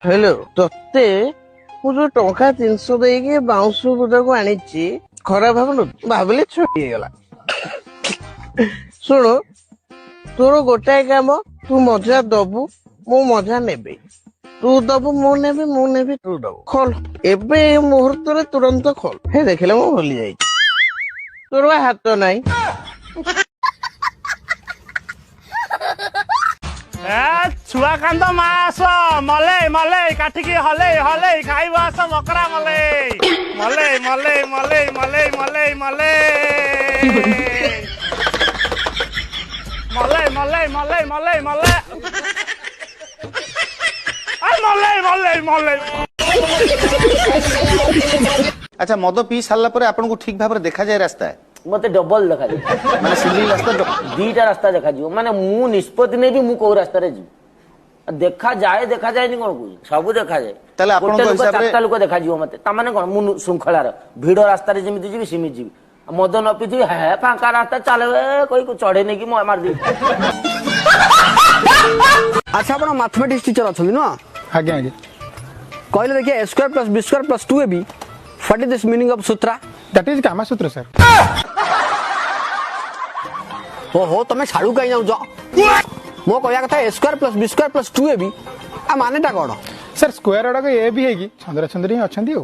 Hello तत्ते ମୁଁ ଯୋଉ ଟଙ୍କା 300 ଦେଇକି ବାଉଁଶ ବୁଦାକୁ ଆଣିଛି ଖରାପ ଭାବୁନୁ ଭାବିଲେ ଛୁଟି ହେଇଗଲା। ଶୁଣୁ ତୋର ଗୋଟାଏ କାମ ତୁ ମଜା ଦବୁ ମୁଁ ମଜା ନେବି ତୁ ଦବୁ ମୁଁ ନେବି ତୁ ଦବୁ ଖୋଲ ଏବେ ଏ ମୁହୂର୍ତ୍ତରେ ତୁରନ୍ତ ଖୋଲ ହେ ଦେଖିଲେ ମୁଁ ଭୁଲି ଯାଇଛି ତୋର ହାତ ନାହିଁ। छुआ कांद मास मलई मलई काटिकी हलई हलई खाइब आस मकरा मलई मलई मलई मलई मलई मलई मलई मलई मलई मलई मलई मलई मलई मलई मलई। अच्छा मद पी सारा पर आपन को ठीक भाव देखा जाए रास्ता है मत डबल देखा माने सिंगल रास्ता दीटा रास्ता देखा माने मु निष्पत्ति नहीं भी मु को रास्ता रे जी देखा जाए नहीं कोन को सब देखा जाए ताले आपन को हिसाब रे लोक देखा मते ता माने कोन मु श्रृंखला रे भीड़ रास्ता रे जेमिति जीवी सिमि जीवी मद न पीथि है फांका रास्ता चले कोई को चढ़े नहीं कि मार दी। अच्छा आपण मैथमेटिक्स टीचर अछली न आगे आगे कहले देखिए a square plus b square plus 2ab what is this meaning of sutra that is Kama Sutra sir हो तमे साडू कहि जाउ मो कहया कथा a square plus b square plus 2ab uh मानेटा cone sir square अडक ए भी है कि चंद्र चंद्री अछंती हो